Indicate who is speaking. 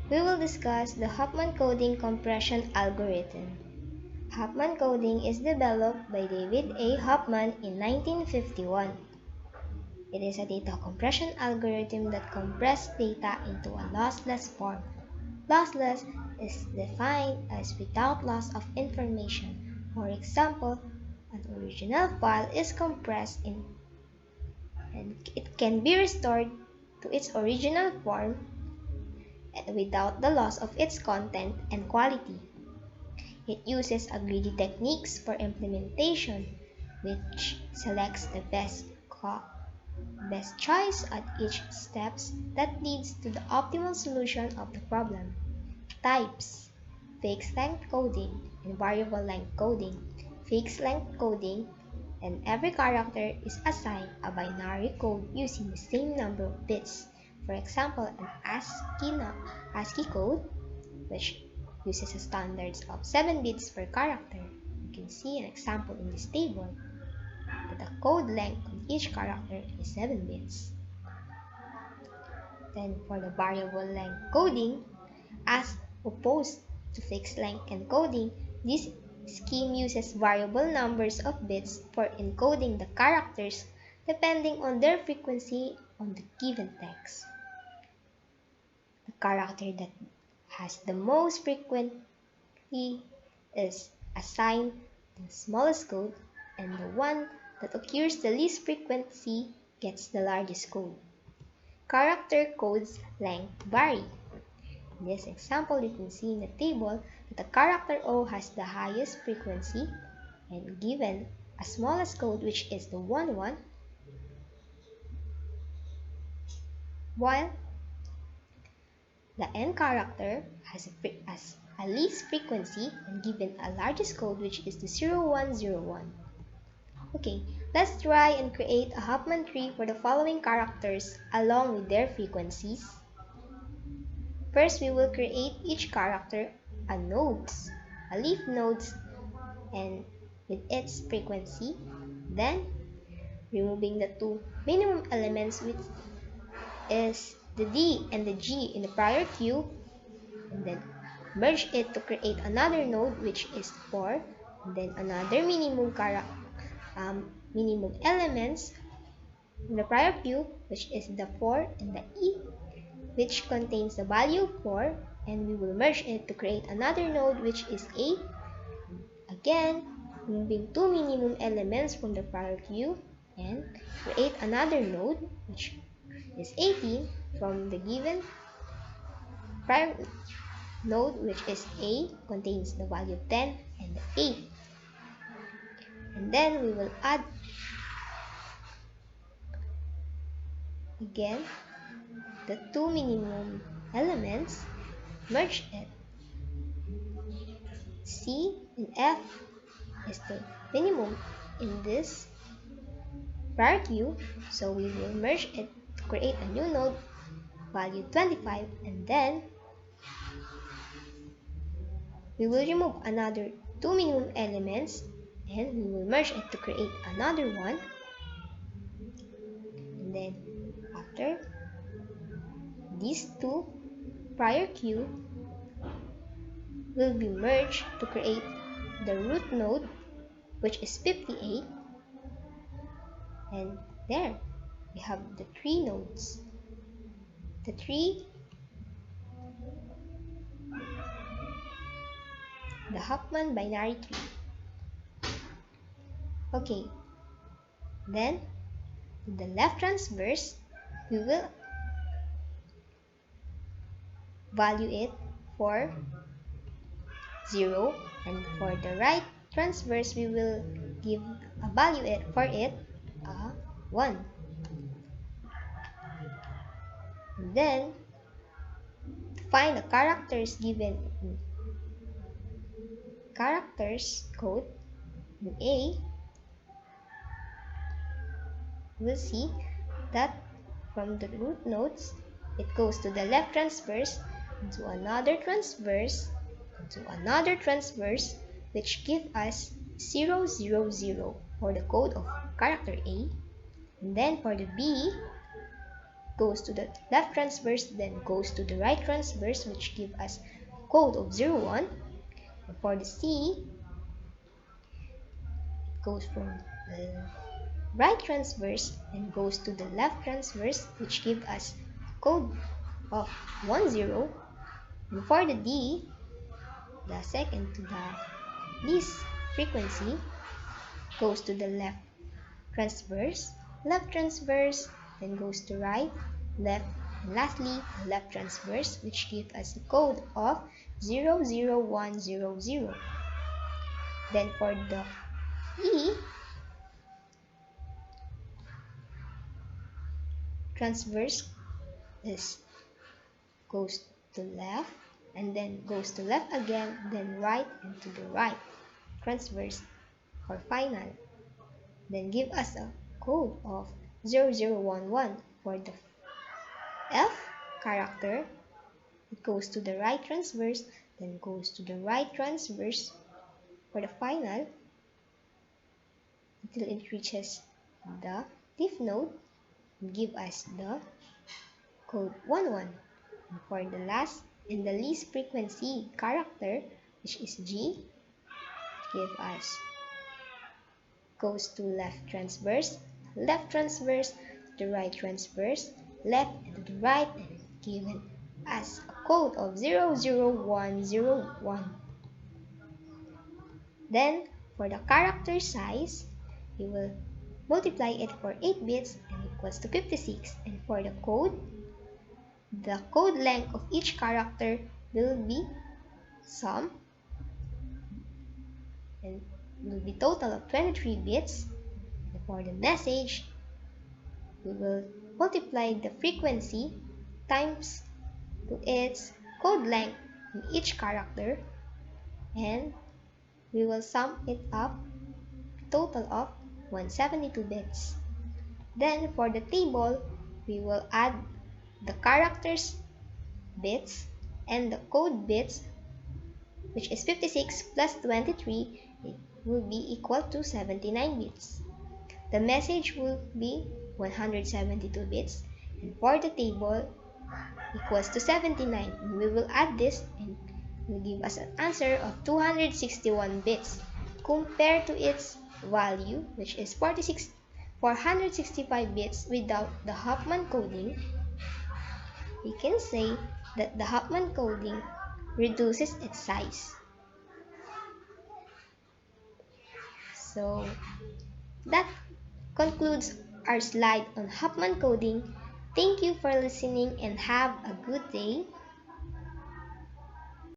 Speaker 1: we will discuss the Huffman coding compression algorithm. Huffman coding is developed by David A. Huffman in 1951. It is a data compression algorithm that compresses data into a lossless form. Lossless is defined as without loss of information. For example, an original file is compressed and it can be restored to its original form without the loss of its content and quality. It uses a greedy techniques for implementation, which selects the best choice at each steps that leads to the optimal solution of the problem. Types: fixed length coding and variable length coding. Fixed length coding, and every character is assigned a binary code using the same number of bits. For example, an ASCII code, which uses a standard of 7 bits per character. You can see an example in this table that the code length of each character is 7 bits. Then for the variable length coding, as opposed to fixed length encoding, this scheme uses variable numbers of bits for encoding the characters depending on their frequency on the given text. The character that has the most frequency is assigned the smallest code, and the one that occurs the least frequency gets the largest code. Character codes length vary. In this example, you can see in the table that the character O has the highest frequency and given a smallest code, which is the 1, while the N character has a least frequency and given a largest code, which is the 0101. Okay, let's try and create a Huffman tree for the following characters along with their frequencies. First, we will create each character a leaf nodes, and with its frequency. Then, removing the two minimum elements, which is the D and the G in the prior queue, and then merge it to create another node, which is 4, and then another minimum elements in the prior queue, which is the 4 and the E, which contains the value 4, and we will merge it to create another node, which is 8. Again, removing two minimum elements from the prior queue and create another node, which is 18 from the given prior node, which is A, contains the value of 10 and the 8. And then we will add again the two minimum elements, merge it. C and F is the minimum in this prior queue, so we will merge it to create a new node, value 25, and then we will remove another two minimum elements and we will merge it to create another one. And then after these two prior queue will be merged to create the root node, which is 58, and there we have the three nodes. The Huffman binary tree. Okay, then in the left transverse, we will value it for 0, and for the right transverse, we will give a value for it 1. And then to find the characters given in characters code in A, we'll see that from the root nodes, it goes to the left transverse, to another transverse, to another transverse, which give us 0, 0, 0 for the code of character A. And then for the B, goes to the left transverse, then goes to the right transverse, which give us code of 01. And for the C, it goes from the right transverse and goes to the left transverse, which give us code of 10. And for the D, the second to the least frequency, goes to the left transverse, then goes to right, left, and lastly left transverse, which gives us a code of 00100. Then for the E, transverse is goes to left and then goes to left again, then right and to the right transverse for final. Then give us a code of 0011. For the F character, it goes to the right transverse, then goes to the right transverse for the final until it reaches the leaf node and give us the code 11. And for the last and the least frequency character, which is G, give us goes to left transverse, to the right transverse, left and to the right, and given as a code of 00101. Then for the character size, we will multiply it for 8 bits and equals to 56. And for the code length of each character will be sum and will be total of 23 bits. And for the message, we will multiply the frequency times to its code length in each character, and we will sum it up total of 172 bits. Then for the table, we will add the characters bits and the code bits, which is 56 plus 23, it will be equal to 79 bits. The message will be 172 bits, and for the table equals to 79, and we will add this and will give us an answer of 261 bits compared to its value, which is 465 bits without the Huffman coding. We can say that the Huffman coding reduces its size. So that concludes our slide on Huffman coding. Thank you for listening and have a good day.